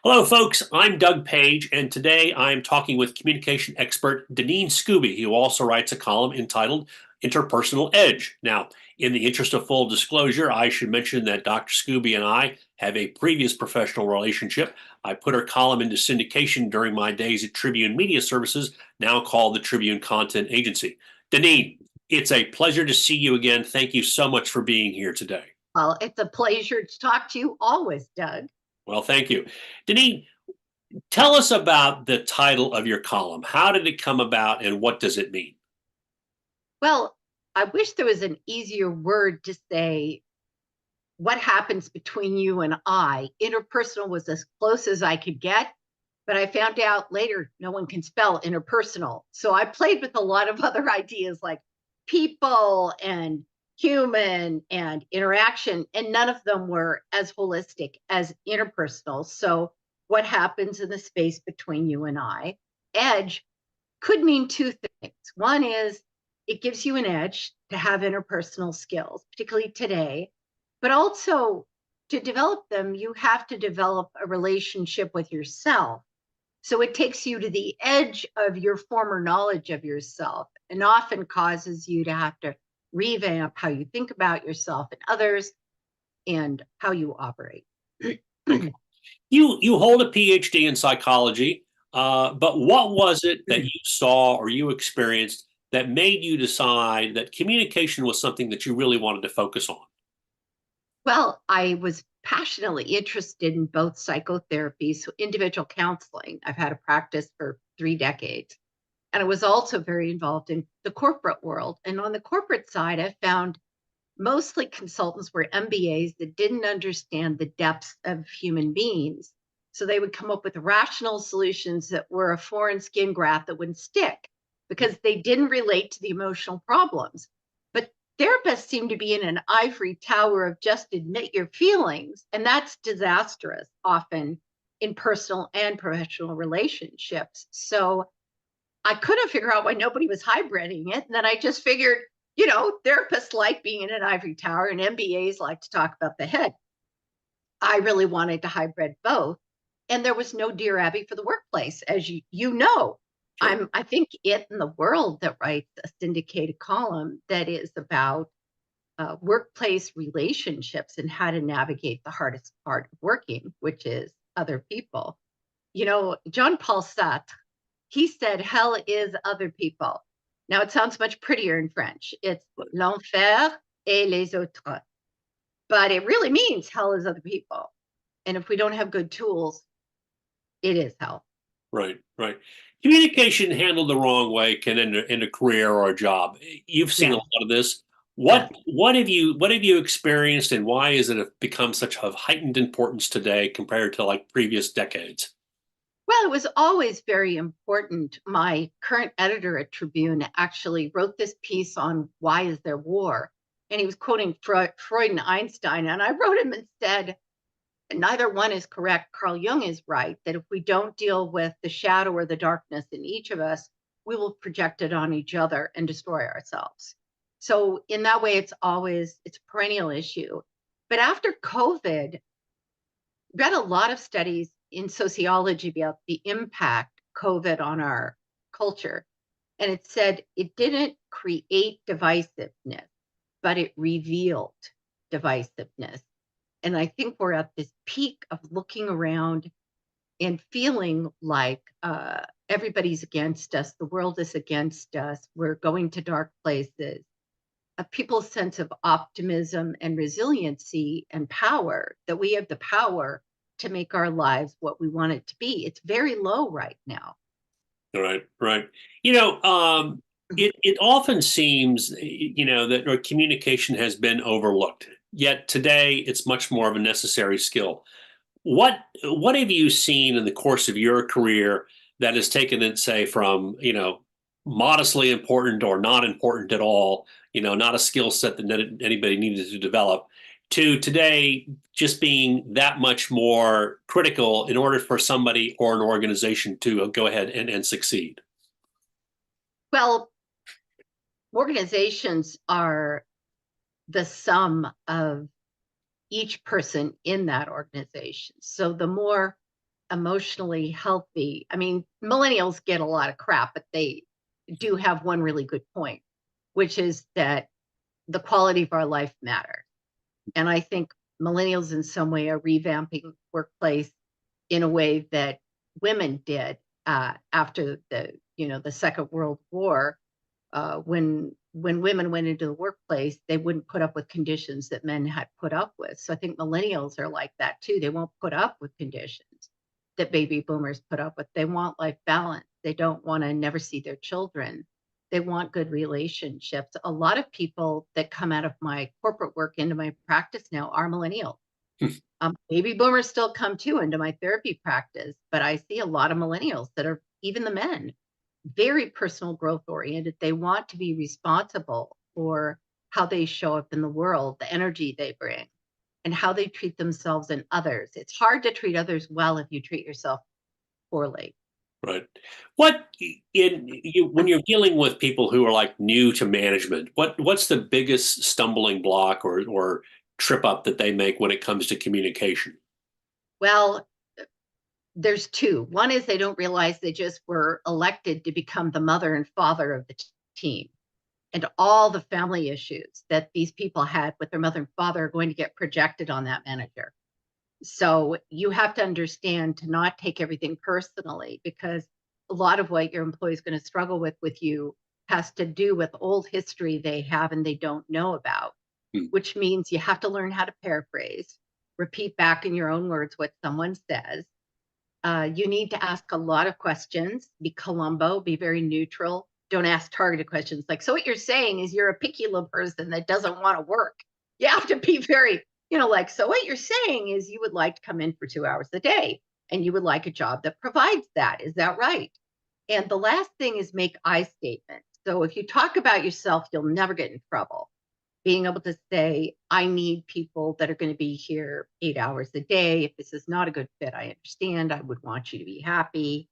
Hello, folks. I'm Doug Page, and today I'm talking with communication expert Daneen Skube, who also writes a column entitled Interpersonal Edge. Now, in the interest of full disclosure, I should mention that Dr. Skube and I have a previous professional relationship. I put her column into syndication during my days at Tribune Media Services, now called the Tribune Content Agency. Daneen, it's a pleasure to see you again. Thank you so much for being here today. Well, it's a pleasure to talk to you always, Doug. Well, thank you. Daneen, tell us about the title of your column. How did it come about and what does it mean? Well, I wish there was an easier word to say what happens between you and I. Interpersonal was as close as I could get, but I found out later no one can spell interpersonal. So I played with a lot of other ideas like people and human and interaction, and none of them were as holistic as interpersonal. So what happens in the space between you and I? Edge could mean two things. One is it gives you an edge to have interpersonal skills, particularly today, but also to develop them, you have to develop a relationship with yourself. So it takes you to the edge of your former knowledge of yourself and often causes you to have to revamp how you think about yourself and others and how you operate. Okay. You hold a PhD in psychology, but what was it that you saw or you experienced that made you decide that communication was something that you really wanted to focus on? Well, I was passionately interested in both psychotherapy, so individual counseling. I've had a practice for 3 decades. And I was also very involved in the corporate world. And on the corporate side, I found mostly consultants were MBAs that didn't understand the depths of human beings. So they would come up with rational solutions that were a foreign skin graft that wouldn't stick because they didn't relate to the emotional problems. But therapists seem to be in an ivory tower of just admit your feelings. And that's disastrous often in personal and professional relationships. So I couldn't figure out why nobody was hybriding it. And then I just figured, therapists like being in an ivory tower and MBAs like to talk about the head. I really wanted to hybrid both. And there was no Dear Abby for the workplace, as you know. Sure. I think it in the world that writes a syndicated column that is about workplace relationships and how to navigate the hardest part of working, which is other people. John Paul Sartre, he said, hell is other people. Now it sounds much prettier in French. It's l'enfer et les autres. But it really means hell is other people. And if we don't have good tools, it is hell. Right, right. Communication handled the wrong way can end a career or a job. You've seen a Yes, lot of this. yes. What have you experienced, and why is it become such of heightened importance today compared to like previous decades? Well, it was always very important. My current editor at Tribune actually wrote this piece on why is there war? And he was quoting Freud and Einstein. And I wrote him and said, neither one is correct. Carl Jung is right, that if we don't deal with the shadow or the darkness in each of us, we will project it on each other and destroy ourselves. So in that way, it's a perennial issue. But after COVID, read a lot of studies in sociology about the impact COVID on our culture. And it said it didn't create divisiveness, but it revealed divisiveness. And I think we're at this peak of looking around and feeling like everybody's against us. The world is against us. We're going to dark places. People's sense of optimism and resiliency and power, that we have the power to make our lives what we want it to be. It's very low right now. Right, right. You know, it often seems, that our communication has been overlooked. Yet today, it's much more of a necessary skill. What have you seen in the course of your career that has taken it, say, from modestly important or not important at all, not a skill set that anybody needed to develop, to today just being that much more critical in order for somebody or an organization to go ahead and succeed? Well, organizations are the sum of each person in that organization. So the more emotionally healthy. I mean, millennials get a lot of crap, but they do have one really good point, which is that the quality of our life matters. And I think millennials in some way are revamping workplace in a way that women did after the Second World War. When women went into the workplace, they wouldn't put up with conditions that men had put up with. So I think millennials are like that too. They won't put up with conditions that baby boomers put up with. They want life balance. They don't want to never see their children. They want good relationships. A lot of people that come out of my corporate work into my practice now are millennials. Baby boomers still come too into my therapy practice, but I see a lot of millennials that are, even the men, very personal growth oriented. They want to be responsible for how they show up in the world, the energy they bring, and how they treat themselves and others. It's hard to treat others well if you treat yourself poorly. Right. When you're dealing with people who are like new to management, what's the biggest stumbling block or trip up that they make when it comes to communication? Well, there's two. One is they don't realize they just were elected to become the mother and father of the team. And all the family issues that these people had with their mother and father are going to get projected on that manager. So you have to understand to not take everything personally, because a lot of what your employee is going to struggle with you has to do with old history they have and they don't know about, which means you have to learn how to paraphrase, repeat back in your own words what someone says. You need to ask a lot of questions, be Columbo, be very neutral. Don't ask targeted questions like, so what you're saying is you're a picky little person that doesn't want to work. You have to be very, like, so what you're saying is you would like to come in for 2 hours a day and you would like a job that provides that. Is that right? And the last thing is make I statements. So if you talk about yourself, you'll never get in trouble. Being able to say, I need people that are going to be here 8 hours a day. If this is not a good fit, I understand. I would want you to be happy.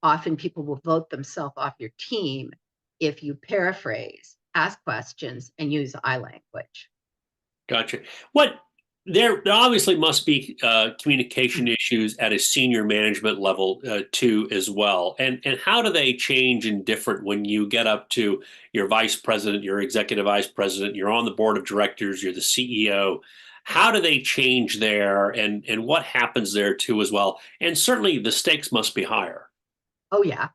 Often people will vote themselves off your team if you paraphrase, ask questions, and use I language. Gotcha. There obviously must be communication issues at a senior management level too, as well. And how do they change and different when you get up to your vice president, your executive vice president, you're on the board of directors, you're the CEO? How do they change there, and what happens there too as well? And certainly the stakes must be higher. Oh yeah.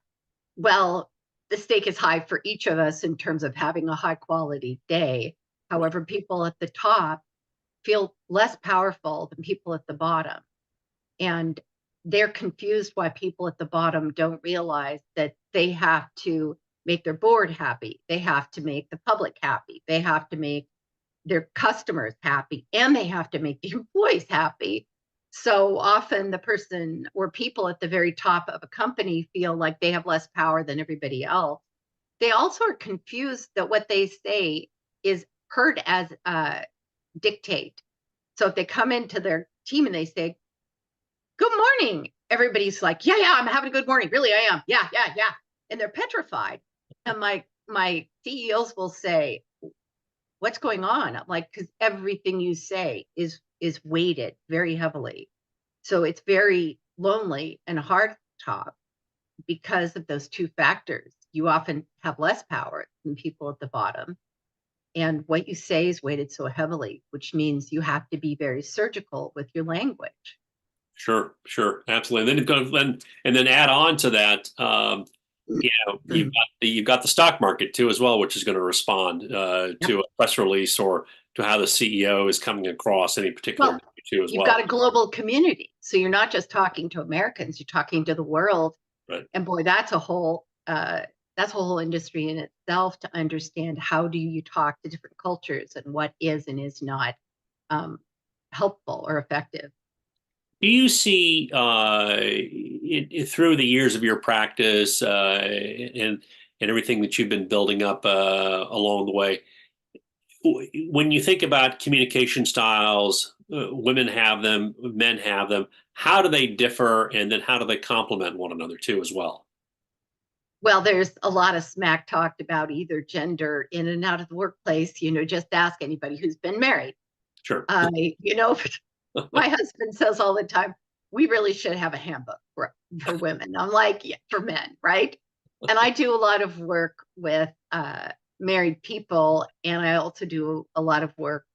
Well, the stake is high for each of us in terms of having a high quality day. However, people at the top feel less powerful than people at the bottom. And they're confused why people at the bottom don't realize that they have to make their board happy. They have to make the public happy. They have to make their customers happy, and they have to make the employees happy. So often the person or people at the very top of a company feel like they have less power than everybody else. They also are confused that what they say is heard as dictate. So if they come into their team and they say, good morning, everybody's like, yeah, I'm having a good morning. Really, I am. Yeah. And they're petrified. And my CEOs will say, what's going on? I'm like, because everything you say is weighted very heavily. So it's very lonely and hard top because of those two factors. You often have less power than people at the bottom. And what you say is weighted so heavily, which means you have to be very surgical with your language. Sure, absolutely. And then add on to that, you've got the stock market too as well, which is going to respond to a press release or to how the CEO is coming across any particular issue as well. You've got a global community, so you're not just talking to Americans; you're talking to the world. Right. And boy, that's a whole industry in itself to understand how do you talk to different cultures and what is and is not helpful or effective. Do you see through the years of your practice and everything that you've been building up along the way, when you think about communication styles, women have them, men have them. How do they differ, and then how do they complement one another too as well? Well, there's a lot of smack talked about either gender in and out of the workplace. Just ask anybody who's been married. Sure. My husband says all the time, we really should have a handbook for women. I'm like, yeah, for men, right? And I do a lot of work with married people, and I also do a lot of work,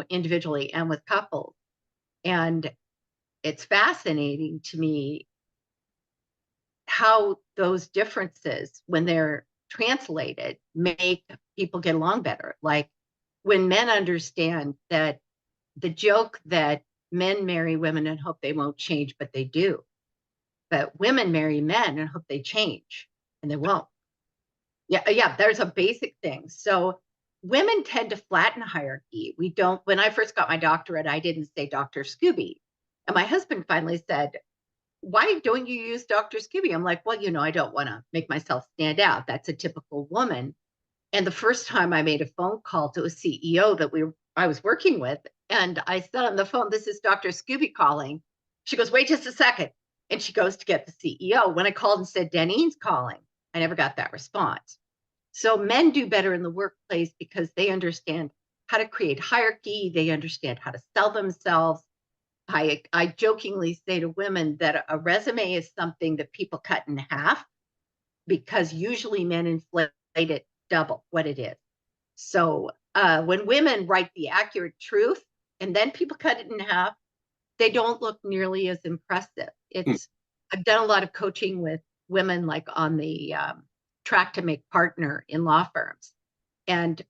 individually and with couples. And it's fascinating to me how those differences, when they're translated, make people get along better. Like when men understand that the joke that men marry women and hope they won't change, but they do. But women marry men and hope they change, and they won't. Yeah, there's a basic thing. So women tend to flatten hierarchy. We don't, when I first got my doctorate, I didn't say Dr. Scooby. And my husband finally said, why don't you use Dr. Skube? I'm like, well, I don't want to make myself stand out. That's a typical woman. And the first time I made a phone call to a CEO that I was working with, and I said on the phone, this is Dr. Skube calling. She goes, wait just a second. And she goes to get the CEO. When I called and said, Daneen's calling, I never got that response. So men do better in the workplace because they understand how to create hierarchy. They understand how to sell themselves. I jokingly say to women that a resume is something that people cut in half, because usually men inflate it double what it is. So when women write the accurate truth and then people cut it in half, they don't look nearly as impressive. I've done a lot of coaching with women, like on the track to make partner in law firms. And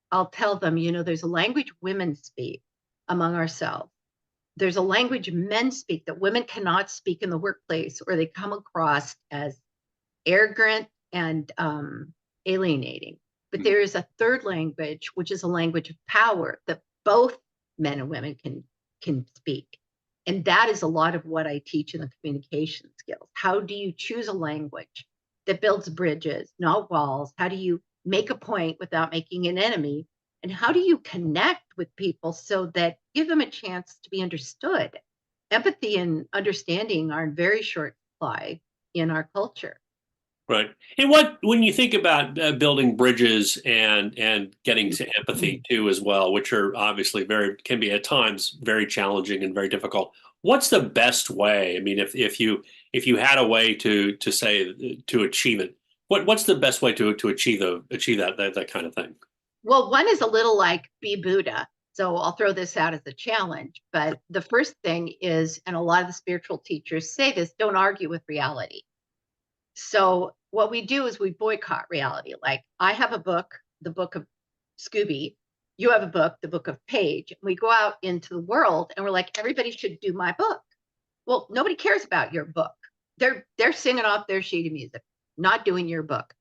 I'll tell them, there's a language women speak among ourselves. There's a language men speak that women cannot speak in the workplace, or they come across as arrogant and alienating. But there is a third language, which is a language of power that both men and women can speak. And that is a lot of what I teach in the communication skills. How do you choose a language that builds bridges, not walls? How do you make a point without making an enemy? And how do you connect with people so that give them a chance to be understood? Empathy and understanding are in very short supply in our culture. Right. And when you think about building bridges and getting to empathy too as well, which are obviously can be at times very challenging and very difficult. What's the best way? I mean, if you had a way to say to achieve it, what's the best way to achieve that kind of thing? Well, one is a little like be Buddha. So I'll throw this out as a challenge. But the first thing is, and a lot of the spiritual teachers say this, don't argue with reality. So what we do is we boycott reality. Like I have a book, the book of Scooby. You have a book, the book of Page. We go out into the world and we're like, everybody should do my book. Well, nobody cares about your book. They're singing off their sheet of music, not doing your book.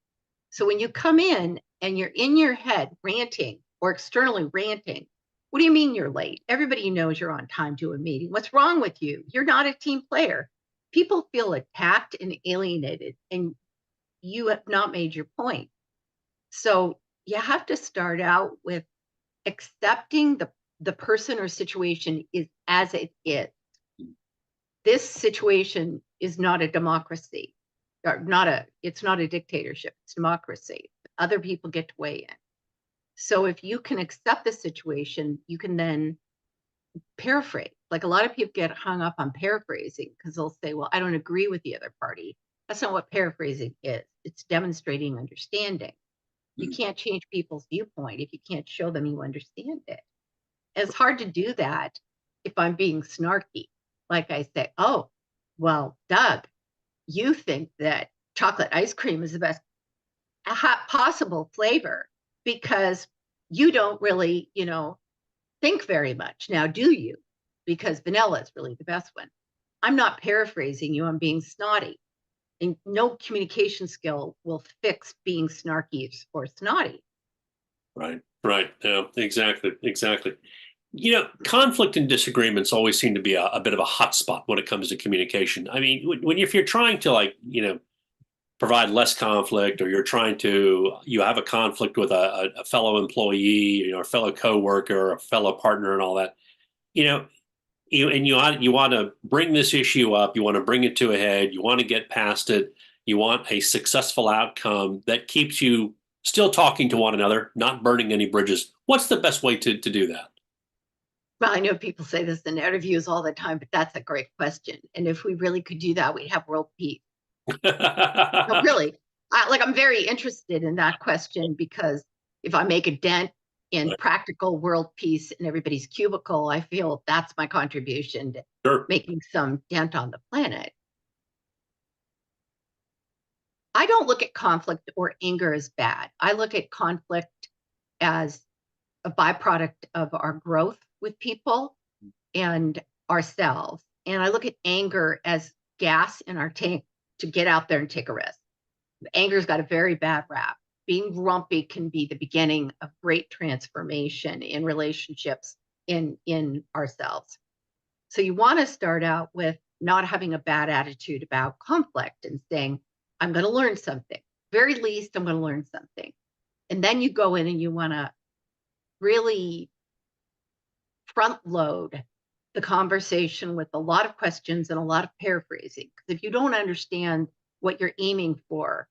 So when you come in and you're in your head ranting or externally ranting, what do you mean you're late? Everybody knows you're on time to a meeting. What's wrong with you? You're not a team player. People feel attacked and alienated, and you have not made your point. So you have to start out with accepting the person or situation is as it is. This situation is not a democracy, or it's not a dictatorship, it's democracy. Other people get to weigh in. So if you can accept the situation, you can then paraphrase. Like a lot of people get hung up on paraphrasing because they'll say, well, I don't agree with the other party. That's not what paraphrasing is. It's demonstrating understanding. You can't change people's viewpoint if you can't show them you understand it. It's hard to do that if I'm being snarky. Like I say, oh, well, Doug, you think that chocolate ice cream is the best possible flavor because you don't really, think very much. Now, do you? Because vanilla is really the best one. I'm not paraphrasing you. I'm being snotty. And no communication skill will fix being snarky or snotty. Right. Yeah, exactly. Conflict and disagreements always seem to be a bit of a hot spot when it comes to communication. I mean, if you're trying to provide less conflict, or you have a conflict with a fellow employee, a fellow coworker, or a fellow partner and all that, you want to bring this issue up, you want to bring it to a head, you want to get past it, you want a successful outcome that keeps you still talking to one another, not burning any bridges. What's the best way to do that? Well, I know people say this in interviews all the time, but that's a great question. And if we really could do that, we'd have world peace. No, really, I'm very interested in that question, because if I make a dent in practical world peace in everybody's cubicle, I feel that's my contribution to Sure. making some dent on the planet. I don't look at conflict or anger as bad. I look at conflict as a byproduct of our growth with people and ourselves. And I look at anger as gas in our tank to get out there and take a risk. Anger's got a very bad rap. Being grumpy can be the beginning of great transformation in relationships in ourselves. So you want to start out with not having a bad attitude about conflict and saying, I'm going to learn something. Very least, I'm going to learn something. And then you go in and you want to really front load the conversation with a lot of questions and a lot of paraphrasing. Because if you don't understand what you're aiming for,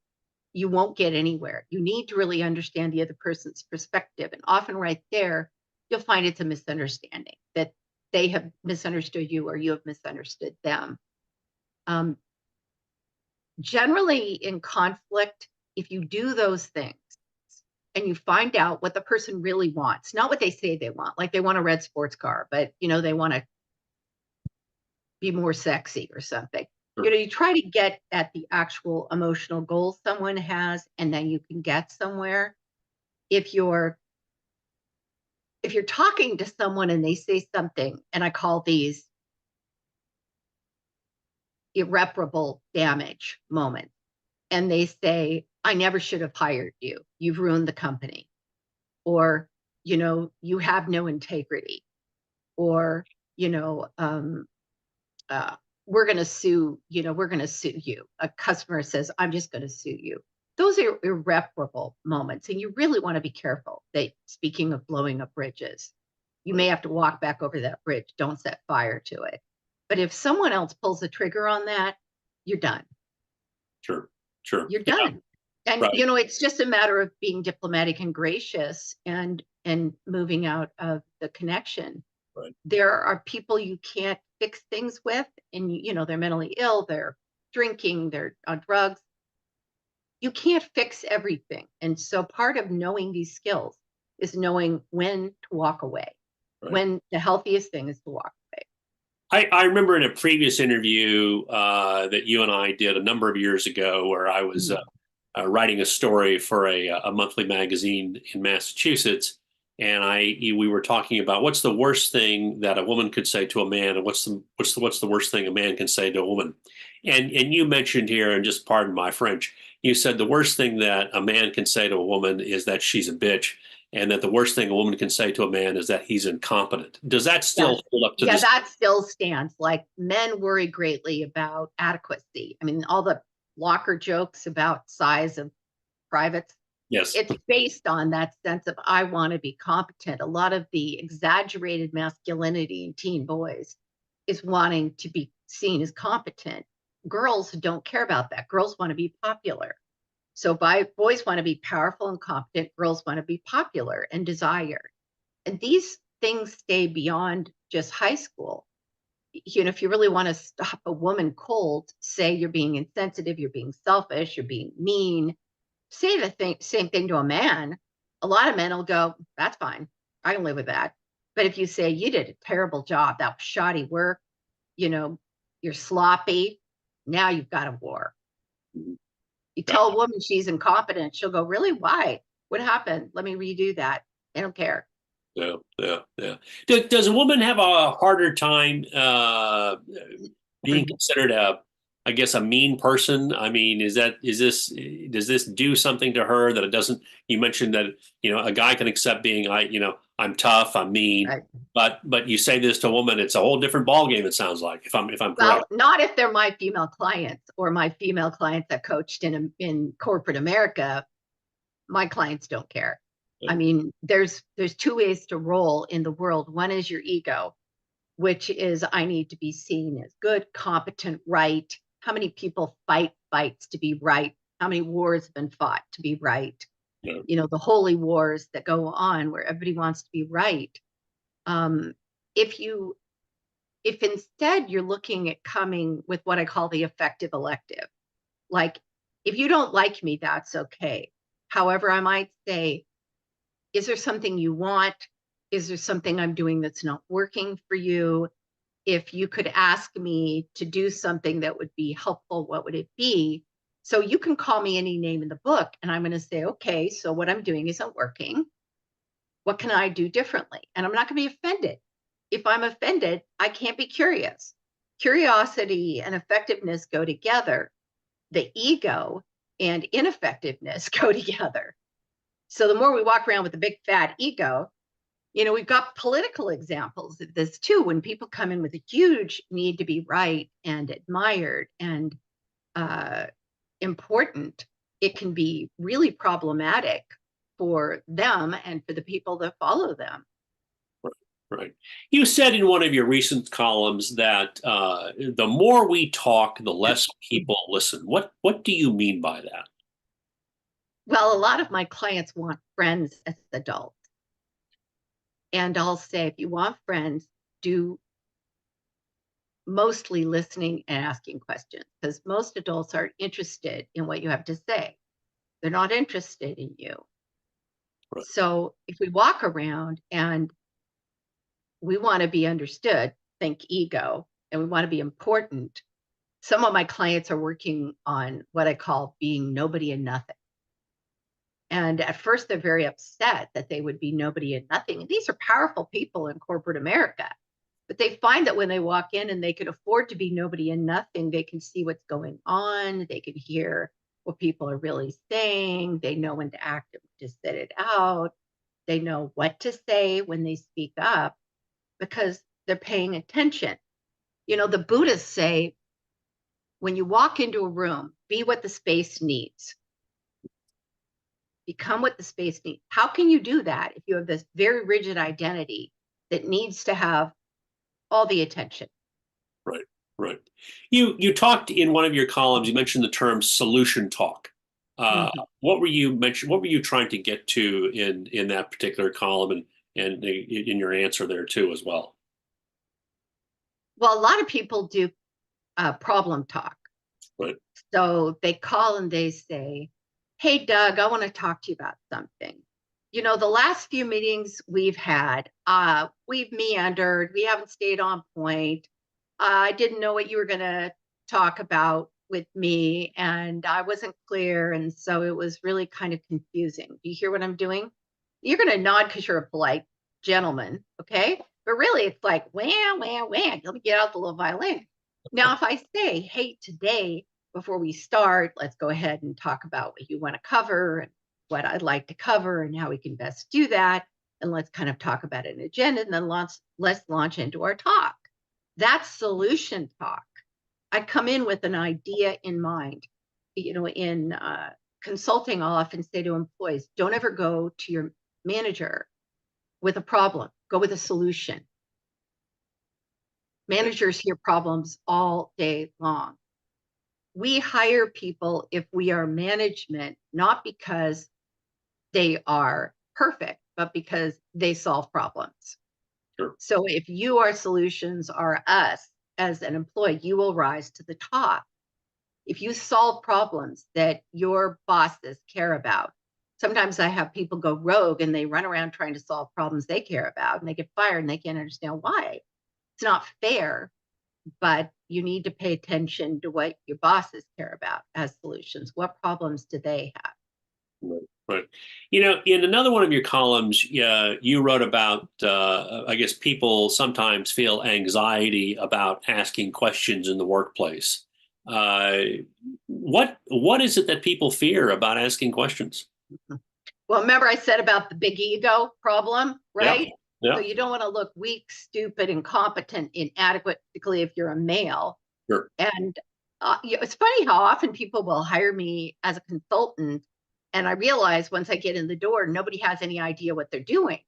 you won't get anywhere. You need to really understand the other person's perspective. And often right there, you'll find it's a misunderstanding, that they have misunderstood you or you have misunderstood them. Generally in conflict, if you do those things and you find out what the person really wants, not what they say they want, like they want a red sports car, but they want to be more sexy or something. Sure. You try to get at the actual emotional goals someone has, and then you can get somewhere. If you're talking to someone and they say something, and I call these irreparable damage moments, and they say, I never should have hired you. You've ruined the company. Or, you have no integrity. Or, we're going to sue, we're going to sue you. A customer says, I'm just going to sue you. Those are irreparable moments. And you really want to be careful that, speaking of blowing up bridges, you may have to walk back over that bridge. Don't set fire to it. But if someone else pulls the trigger on that, you're done. Sure. You're done. Yeah. And, right. It's just a matter of being diplomatic and gracious and moving out of the connection. Right. There are people you can't fix things with, and they're mentally ill, they're drinking, they're on drugs. You can't fix everything. And so part of knowing these skills is knowing when to walk away, when the healthiest thing is to walk away. I remember in a previous interview that you and I did a number of years ago, where I was writing a story for a monthly magazine in Massachusetts. And we were talking about what's the worst thing that a woman could say to a man, and what's the worst thing a man can say to a woman. And you mentioned here, and just pardon my French, you said the worst thing that a man can say to a woman is that she's a bitch, and that the worst thing a woman can say to a man is that he's incompetent. Does that still hold up to this? Yeah, that still stands. Like, men worry greatly about adequacy. I mean, all the locker jokes about size of privates. Yes. It's based on that sense of, I want to be competent. A lot of the exaggerated masculinity in teen boys is wanting to be seen as competent. Girls don't care about that. Girls want to be popular. So boys want to be powerful and competent. Girls want to be popular and desired. And these things stay beyond just high school. If you really want to stop a woman cold, say you're being insensitive, you're being selfish, you're being mean, say the same thing to a man. A lot of men will go, that's fine, I can live with that. But if you say, you did a terrible job, that was shoddy work, you're sloppy, now you've got a war. You tell a woman she's incompetent, she'll go, really? Why? What happened? Let me redo that. They don't care. Yeah. Does a woman have a harder time being considered a mean person? I mean, does this do something to her that it doesn't? You mentioned that a guy can accept being I'm tough, I'm mean, right. but you say this to a woman, it's a whole different ballgame. It sounds like, if I'm correct. Well, not if they're my female clients or my female clients that coached in corporate America. My clients don't care. I mean, there's two ways to roll in the world. One is your ego, which is, I need to be seen as good, competent, right. How many people fight fights to be right? How many wars have been fought to be right? Yeah. The holy wars that go on where everybody wants to be right. if instead you're looking at coming with what I call the effective elective, like, if you don't like me, that's okay. However, I might say, is there something you want? Is there something I'm doing that's not working for you? If you could ask me to do something that would be helpful, what would it be? So you can call me any name in the book, and I'm going to say, okay, so what I'm doing isn't working. What can I do differently? And I'm not going to be offended. If I'm offended, I can't be curious. Curiosity and effectiveness go together. The ego and ineffectiveness go together. So the more we walk around with a big fat ego, we've got political examples of this too, when people come in with a huge need to be right and admired and important, it can be really problematic for them and for the people that follow them. Right. You said in one of your recent columns that the more we talk, the less people listen. What do you mean by that? Well, a lot of my clients want friends as adults. And I'll say, if you want friends, do mostly listening and asking questions, because most adults aren't interested in what you have to say. They're not interested in you. Right. So if we walk around and we want to be understood, think ego, and we want to be important, some of my clients are working on what I call being nobody and nothing. And at first, they're very upset that they would be nobody and nothing. And these are powerful people in corporate America. But they find that when they walk in and they can afford to be nobody and nothing, they can see what's going on. They can hear what people are really saying. They know when to act and when to sit it out. They know what to say when they speak up because they're paying attention. The Buddhists say, when you walk into a room, be what the space needs. Become what the space needs. How can you do that if you have this very rigid identity that needs to have all the attention? Right, right. You talked in one of your columns, you mentioned the term solution talk. What were you trying to get to in that particular column and in your answer there too as well? Well, a lot of people do problem talk. Right. So they call and they say, hey, Doug, I want to talk to you about something. The last few meetings we've had, we've meandered. We haven't stayed on point. I didn't know what you were going to talk about with me, and I wasn't clear. And so it was really kind of confusing. Do you hear what I'm doing? You're going to nod because you're a polite gentleman, okay? But really, it's like, wham, wham, wham. Let me get out the little violin. Now, if I say, hey, today, before we start, let's go ahead and talk about what you want to cover and what I'd like to cover and how we can best do that. And let's kind of talk about an agenda and then let's launch into our talk. That's solution talk. I come in with an idea in mind. In consulting, I'll often say to employees, don't ever go to your manager with a problem. Go with a solution. Managers hear problems all day long. We hire people if we are management, not because they are perfect, but because they solve problems. Sure. So if your solutions are us as an employee, you will rise to the top. If you solve problems that your bosses care about, sometimes I have people go rogue and they run around trying to solve problems they care about and they get fired and they can't understand why. It's not fair, but you need to pay attention to what your bosses care about as solutions. What problems do they have? Right. In another one of your columns, you wrote about, I guess people sometimes feel anxiety about asking questions in the workplace. What is it that people fear about asking questions? Well, remember I said about the big ego problem, right? Yeah. So you don't want to look weak, stupid, incompetent, inadequate, particularly if you're a male. Sure. And it's funny how often people will hire me as a consultant. And I realize once I get in the door, nobody has any idea what they're doing.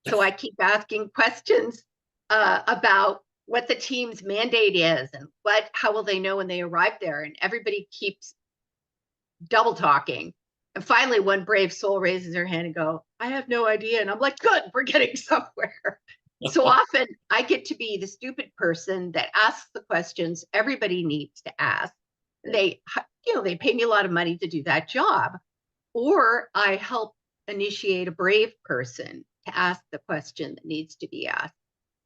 So I keep asking questions about what the team's mandate is and how will they know when they arrive there. And everybody keeps double talking. And finally, one brave soul raises her hand and go, I have no idea. And I'm like, good, we're getting somewhere. So often I get to be the stupid person that asks the questions everybody needs to ask. They, they pay me a lot of money to do that job. Or I help initiate a brave person to ask the question that needs to be asked.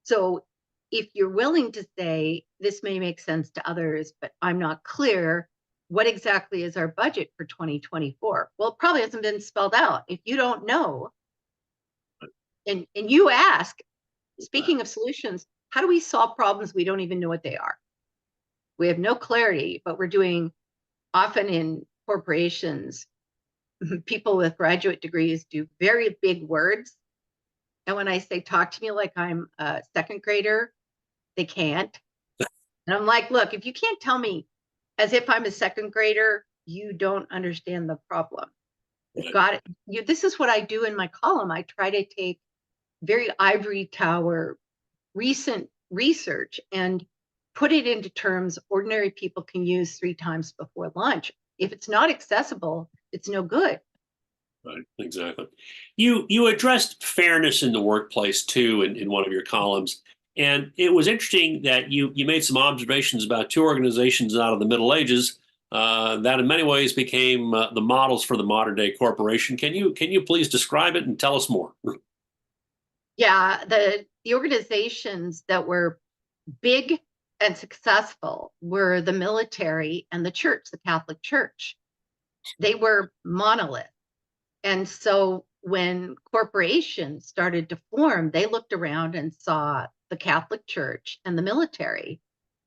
So if you're willing to say, this may make sense to others, but I'm not clear, what exactly is our budget for 2024? Well, it probably hasn't been spelled out. If you don't know, and you ask, speaking of solutions, how do we solve problems we don't even know what they are? We have no clarity, but we're doing, often in corporations, people with graduate degrees do very big words. And when I say, talk to me like I'm a second grader, they can't. And I'm like, look, if you can't tell me as if I'm a second grader, you don't understand the problem. You've got it. This is what I do in my column. I try to take very ivory tower recent research and put it into terms ordinary people can use 3 times before lunch. If it's not accessible, it's no good. Right, exactly. You addressed fairness in the workplace too in one of your columns, and it was interesting that you made some observations about 2 organizations out of the Middle Ages that in many ways became the models for the modern day corporation. Can you please describe it and tell us more? Yeah, the organizations that were big and successful were the military and the church, the Catholic Church. They were monoliths. And so when corporations started to form, they looked around and saw the Catholic Church and the military,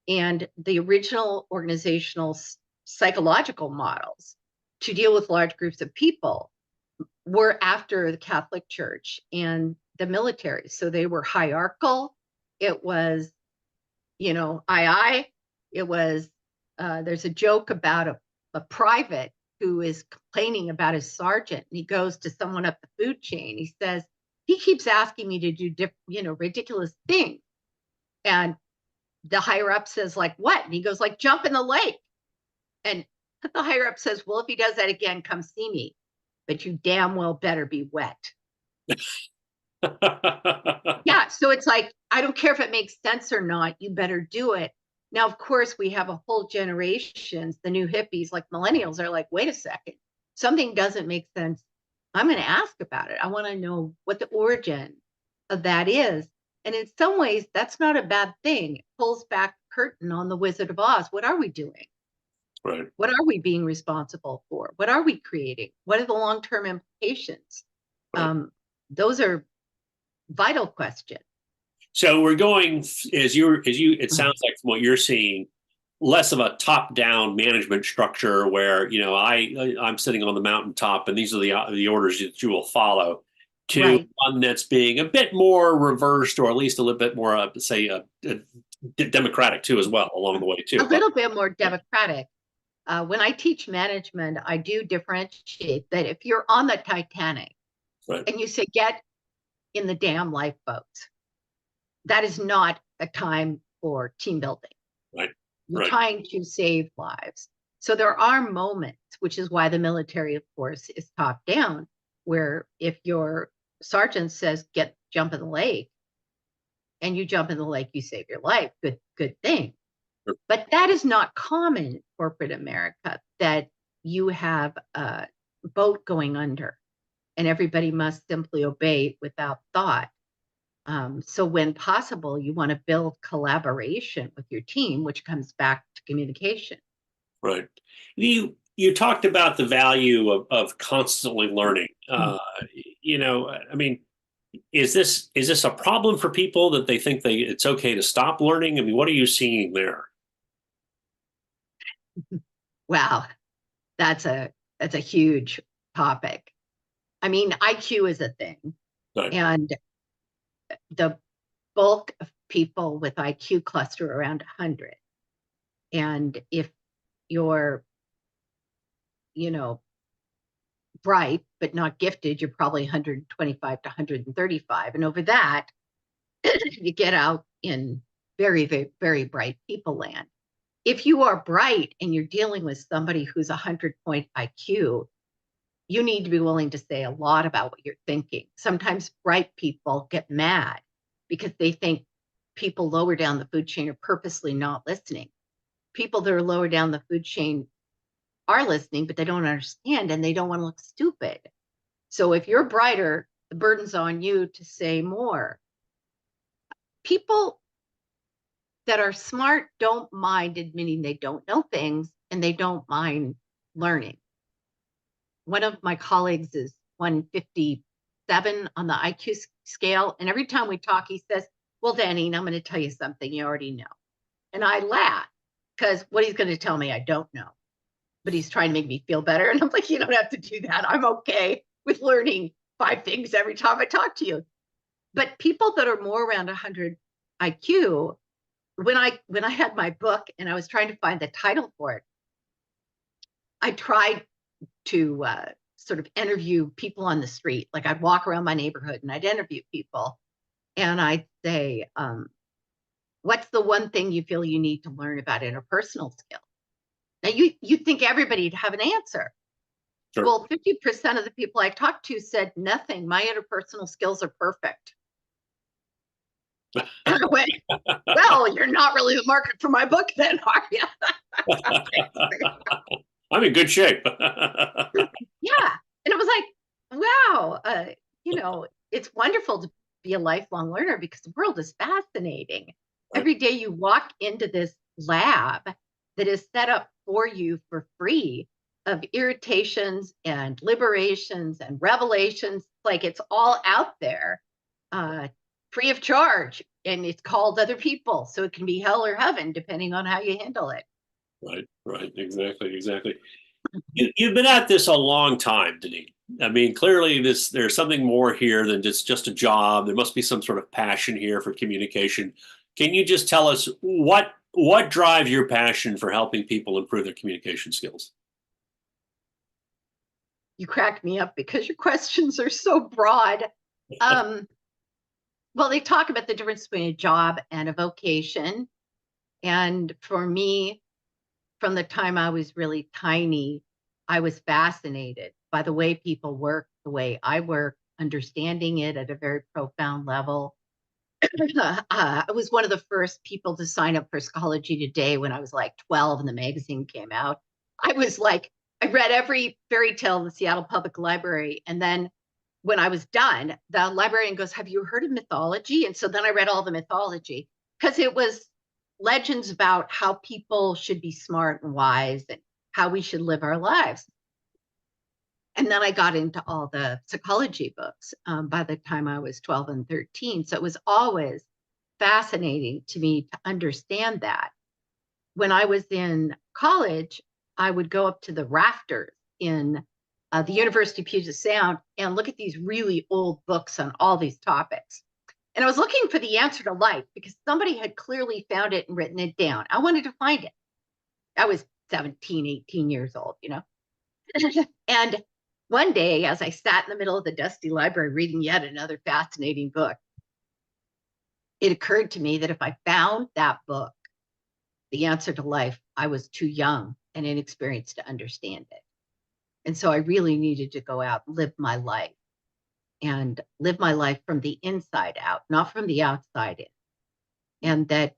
and the original organizational psychological models to deal with large groups of people were after the Catholic Church and the military. So they were hierarchical. It was, it was, there's a joke about a private who is complaining about his sergeant, and he goes to someone up the food chain. He says, he keeps asking me to do ridiculous things. And the higher up says, like, what? And he goes, like, jump in the lake. And the higher up says, well, if he does that again, come see me, but you damn well better be wet. Yeah, so it's like, I don't care if it makes sense or not, you better do it. Now, of course, we have a whole generations, the new hippies, like millennials, are like, wait a second, something doesn't make sense. I'm going to ask about it. I want to know what the origin of that is. And in some ways, that's not a bad thing. It pulls back the curtain on the Wizard of Oz. What are we doing? Right. What are we being responsible for? What are we creating? What are the long-term implications? Right. Those are vital questions. So we're going it sounds like from what you're seeing, less of a top-down management structure where I'm sitting on the mountaintop and these are the orders that you will follow, to Right. one that's being a bit more reversed, or at least a little bit more democratic too as well along the way too. A little bit more democratic. When I teach management, I do differentiate that if you're on the Titanic, Right. and you say, get in the damn lifeboats, that is not a time for team building. Right. You're Right. trying to save lives. So there are moments, which is why the military, of course, is top down, where if your sergeant says, jump in the lake, and you jump in the lake, you save your life. Good thing. Sure. But that is not common in corporate America, that you have a boat going under and everybody must simply obey without thought. So when possible, you want to build collaboration with your team, which comes back to communication. Right. You talked about the value of constantly learning. I mean, is this a problem for people that they think it's okay to stop learning? I mean, what are you seeing there? Wow, that's a huge topic. I mean, IQ is a thing, Right. and the bulk of people with IQ cluster around 100. And if you're, bright but not gifted, you're probably 125 to 135. And over that, you get out in very, very, very bright people land. If you are bright and you're dealing with somebody who's 100-point IQ, you need to be willing to say a lot about what you're thinking. Sometimes bright people get mad because they think people lower down the food chain are purposely not listening. People that are lower down the food chain are listening, but they don't understand and they don't want to look stupid. So if you're brighter, the burden's on you to say more. People that are smart don't mind admitting they don't know things, and they don't mind learning. One of my colleagues is 157 on the IQ scale, and every time we talk, he says, well, Daneen, I'm going to tell you something you already know. And I laugh, because what he's going to tell me, I don't know. But he's trying to make me feel better. And I'm like, you don't have to do that. I'm okay with learning 5 things every time I talk to you. But people that are more around 100 IQ, when I had my book and I was trying to find the title for it, I tried to sort of interview people on the street. Like, I'd walk around my neighborhood and I'd interview people. And I'd say, what's the one thing you feel you need to learn about interpersonal skills? Now, you think everybody'd have an answer. Sure. Well, 50% of the people I talked to said nothing. My interpersonal skills are perfect. And I went, well, you're not really the market for my book then, are you? I'm in good shape. Yeah. And it was like, wow, it's wonderful to be a lifelong learner because the world is fascinating. Right. Every day you walk into this lab that is set up for you for free of irritations and liberations and revelations. Like, it's all out there, free of charge. And it's called other people. So it can be hell or heaven, depending on how you handle it. Right. Exactly. You've been at this a long time, Daneen. I mean, clearly there's something more here than just a job. There must be some sort of passion here for communication. Can you just tell us what drives your passion for helping people improve their communication skills? You crack me up because your questions are so broad. Well, they talk about the difference between a job and a vocation. And for me, from the time I was really tiny, I was fascinated by the way people work, the way I work, understanding it at a very profound level. I was one of the first people to sign up for Psychology Today when I was like 12 and the magazine came out. I read every fairy tale in the Seattle Public Library. And then when I was done, the librarian goes, have you heard of mythology? And so then I read all the mythology, because it was legends about how people should be smart and wise and how we should live our lives. And then I got into all the psychology books by the time I was 12 and 13. So it was always fascinating to me to understand that. When I was in college, I would go up to the rafters in the University of Puget Sound and look at these really old books on all these topics. And I was looking for the answer to life because somebody had clearly found it and written it down. I wanted to find it. I was 17, 18 years old, And one day, as I sat in the middle of the dusty library reading yet another fascinating book, it occurred to me that if I found that book, the answer to life, I was too young and inexperienced to understand it. And so I really needed to go out and live my life, and live my life from the inside out, not from the outside in. And that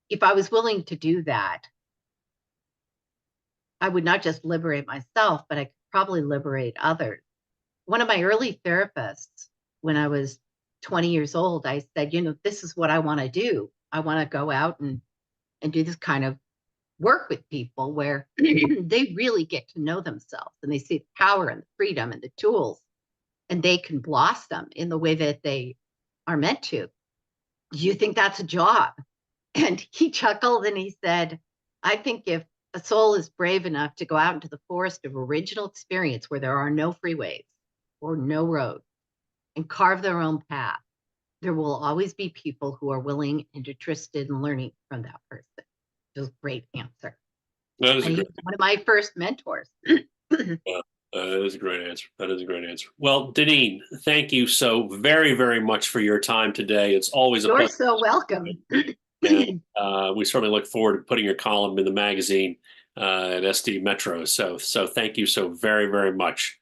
if I was willing to do that, I would not just liberate myself, but I could probably liberate others. One of my early therapists, when I was 20 years old, I said, this is what I want to do. I want to go out and do this kind of work with people where they really get to know themselves and they see the power and the freedom and the tools, and they can blossom in the way that they are meant to. Do you think that's a job? And he chuckled and he said, I think if a soul is brave enough to go out into the forest of original experience where there are no freeways or no roads and carve their own path, there will always be people who are willing and interested in learning from that person. It was a great answer. That is and he's one of my first mentors. That is a great answer. Well, Daneen, thank you so very, very much for your time today. It's always a pleasure. You're so welcome. And we certainly look forward to putting your column in the magazine at SD Metro. So thank you so very, very much.